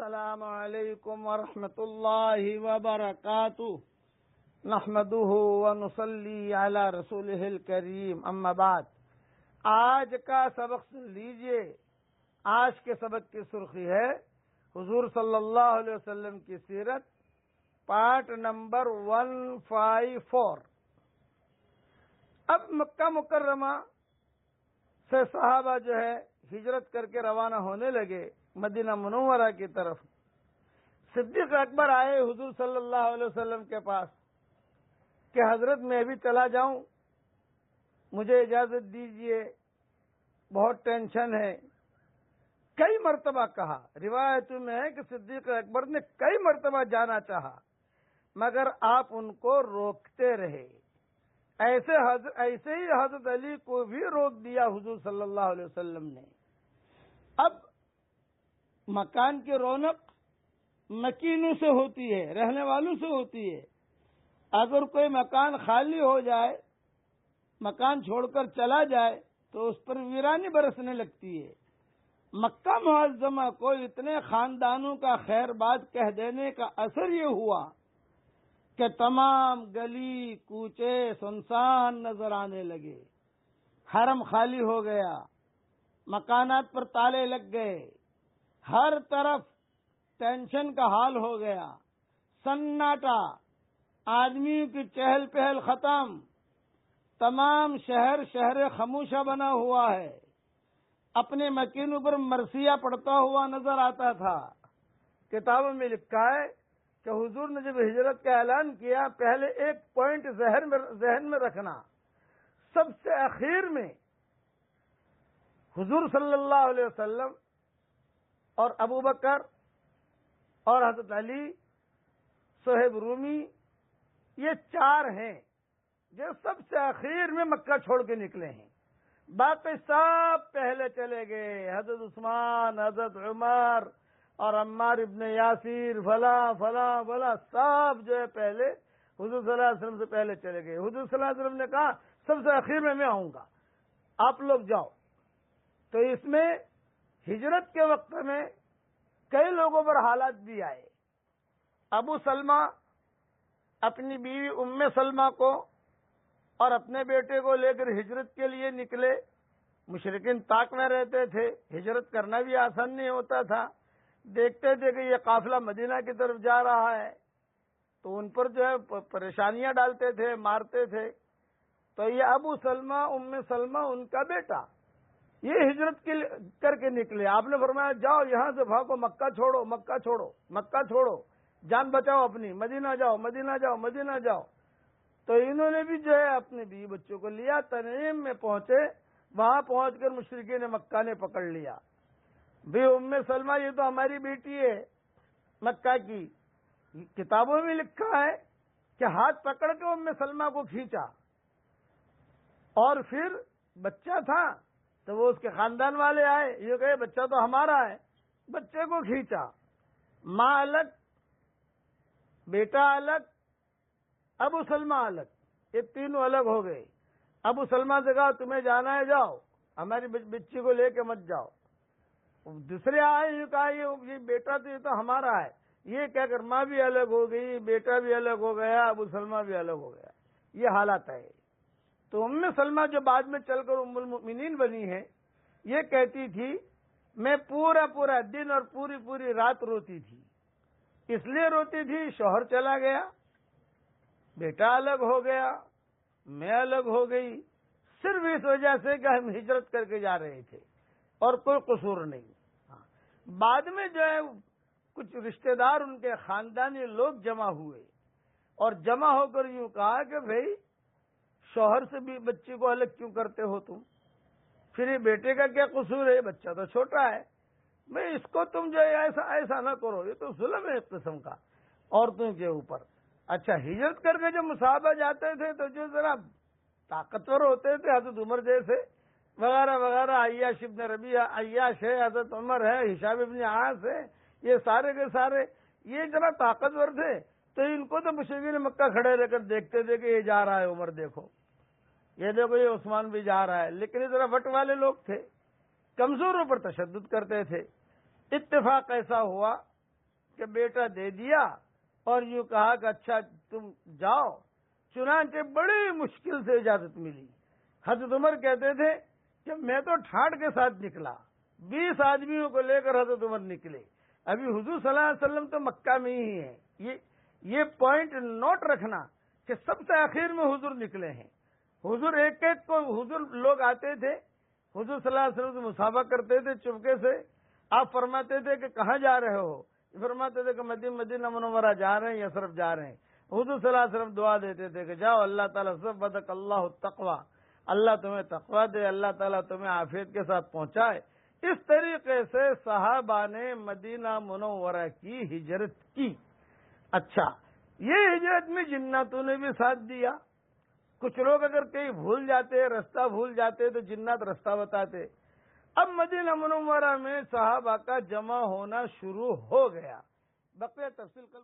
السلام علیکم ورحمۃ اللہ وبرکاتہ نحمده ونصلی علی رسولہ الکریم اما بعد آج کا سبق سن لیجئے۔ آج کے سبق کی سرخی ہے حضور صلی اللہ علیہ وسلم کی سیرت، پارٹ نمبر 154۔ اب مکہ مکرمہ سے صحابہ جو ہے ہجرت کر کے روانہ ہونے لگے مدینہ منورہ کی طرف۔ صدیق اکبر آئے حضور صلی اللہ علیہ وسلم کے پاس کہ حضرت میں بھی چلا جاؤں، مجھے اجازت دیجئے، بہت ٹینشن ہے۔ کئی مرتبہ کہا، روایتوں میں ہے کہ صدیق اکبر نے کئی مرتبہ جانا چاہا مگر آپ ان کو روکتے رہے۔ ایسے ہی حضرت علی کو بھی روک دیا حضور صلی اللہ علیہ وسلم نے۔ اب مکان کی رونق مکینوں سے ہوتی ہے، رہنے والوں سے ہوتی ہے۔ اگر کوئی مکان خالی ہو جائے، مکان چھوڑ کر چلا جائے تو اس پر ویرانی برسنے لگتی ہے۔ مکہ معظمہ کو اتنے خاندانوں کا خیر باد کہہ دینے کا اثر یہ ہوا کہ تمام گلی کوچے سنسان نظر آنے لگے، حرم خالی ہو گیا، مکانات پر تالے لگ گئے، ہر طرف ٹینشن کا حال ہو گیا، سناٹا، آدمیوں کی چہل پہل ختم، تمام شہر خاموشہ بنا ہوا ہے۔ اپنے مکینوں پر مرثیہ پڑھتا ہوا نظر آتا تھا۔ کتابوں میں لکھا ہے کہ حضور نے جب ہجرت کا اعلان کیا، پہلے ایک پوائنٹ ذہن میں رکھنا، سب سے اخیر میں حضور صلی اللہ علیہ وسلم اور ابو بکر اور حضرت علی، صہیب رومی، یہ چار ہیں جو سب سے اخیر میں مکہ چھوڑ کے نکلے ہیں۔ باقی سب پہلے چلے گئے، حضرت عثمان، حضرت عمر اور عمار ابن یاسر، فلاں سب جو ہے پہلے حضور صلی اللہ علیہ وسلم سے پہلے چلے گئے۔ حضور صلی اللہ علیہ وسلم نے کہا سب سے اخیر میں آؤں گا، آپ لوگ جاؤ۔ تو اس میں ہجرت کے وقت میں کئی لوگوں پر حالات بھی آئے۔ ابو سلمہ اپنی بیوی ام سلمہ کو اور اپنے بیٹے کو لے کر ہجرت کے لیے نکلے۔ مشرکین طاق میں رہتے تھے، ہجرت کرنا بھی آسان نہیں ہوتا تھا۔ دیکھتے تھے کہ یہ قافلہ مدینہ کی طرف جا رہا ہے تو ان پر جو ہے پریشانیاں ڈالتے تھے، مارتے تھے۔ تو یہ ابو سلمہ ام سلمہ ان کا بیٹا یہ ہجرت کر کے نکلے۔ آپ نے فرمایا جاؤ یہاں سے بھاگو، مکہ چھوڑو، مکہ چھوڑو، مکہ چھوڑو، جان بچاؤ اپنی، مدینہ جاؤ، مدینہ جاؤ، مدینہ جاؤ۔ تو انہوں نے بھی جو ہے اپنے بیوی بچوں کو لیا، تنعیم میں پہنچے۔ وہاں پہنچ کر مشرکین مکہ نے پکڑ لیا، بھی ام سلمہ یہ تو ہماری بیٹی ہے مکہ کی۔ کتابوں میں لکھا ہے کہ ہاتھ پکڑ کے ام سلمہ کو کھینچا، اور پھر بچہ تھا تو وہ اس کے خاندان والے آئے، یہ کہے بچہ تو ہمارا ہے، بچے کو کھینچا، ماں الگ، بیٹا الگ، ابو سلمہ الگ، یہ تینوں الگ ہو گئے۔ ابو سلمہ سے کہا تمہیں جانا ہے جاؤ، ہماری بچی کو لے کے مت جاؤ۔ دوسرے آئے، یہ کہا یہ بیٹا تو یہ تو ہمارا ہے، یہ کہہ کر ماں بھی الگ ہو گئی، بیٹا بھی الگ ہو گیا، ابو سلمہ بھی الگ ہو گیا۔ یہ حالات ہے۔ تو ام سلمہ جو بعد میں چل کر ام المؤمنین بنی ہے، یہ کہتی تھی میں پورا دن اور پوری رات روتی تھی۔ اس لیے روتی تھی شوہر چلا گیا، بیٹا الگ ہو گیا، میں الگ ہو گئی، صرف اس وجہ سے کہ ہم ہجرت کر کے جا رہے تھے اور کوئی قصور نہیں۔ بعد میں جو ہے کچھ رشتہ دار ان کے خاندانی لوگ جمع ہوئے اور جمع ہو کر یوں کہا کہ بھئی شوہر سے بھی بچی کو الگ کیوں کرتے ہو تم؟ پھر یہ بیٹے کا کیا قصور ہے؟ بچہ تو چھوٹا ہے، میں اس کو تم جو ہے ایسا نہ کرو، یہ تو ظلم ہے ایک قسم کا عورتوں کے اوپر۔ اچھا، ہجرت کر کے جو مصحابہ جاتے تھے تو جو ذرا طاقتور ہوتے تھے، حضرت عمر جیسے وغیرہ وغیرہ، عیاش ابن ربیعہ عیاش ہے، حضرت عمر ہے، ہشام ابن عاص ہے، یہ سارے کے سارے یہ ذرا طاقتور تھے، تو ان کو تو مشرکین مکہ کھڑے رہ کر دیکھتے تھے کہ یہ جا رہا ہے عمر، دیکھو یہ دیکھو یہ عثمان بھی جا رہا ہے۔ لیکن یہ ذرا وٹ والے لوگ تھے، کمزوروں پر تشدد کرتے تھے۔ اتفاق ایسا ہوا کہ بیٹا دے دیا اور یوں کہا کہ اچھا تم جاؤ. چنانچہ بڑی مشکل سے اجازت ملی. حضرت عمر کہتے تھے کہ میں تو ٹھاٹ کے ساتھ نکلا, 20 آدمیوں کو لے کر حضرت عمر نکلے. ابھی حضور صلی اللہ علیہ وسلم تو مکہ میں ہی ہیں. یہ پوائنٹ نوٹ رکھنا کہ سب سے آخر میں حضور نکلے ہیں. حضور ایک ایک کو حضور لوگ آتے تھے, حضور صلی اللہ علیہ وسلم سے مصافحہ کرتے تھے چپکے سے. آپ فرماتے تھے کہ کہاں جا رہے ہو؟ فرماتے تھے کہ مدینہ منورہ جا رہے ہیں یا صرف جا رہے ہیں. حضور صلی اللہ علیہ وسلم دعا دیتے تھے کہ جاؤ, اللہ تعالیٰ سب بدک اللہ التقوی, اللہ تمہیں تقوی دے, اللہ تعالیٰ تمہیں عافیت کے ساتھ پہنچائے. اس طریقے سے صحابہ نے مدینہ منورہ کی ہجرت کی. اچھا, یہ ہجرت میں جناتوں نے بھی ساتھ دیا. کچھ لوگ اگر کہیں بھول جاتے, رستہ بھول جاتے تو جنات رستہ بتاتے. اب مدینہ منورہ میں صحابہ کا جمع ہونا شروع ہو گیا. بقیہ تفصیل کل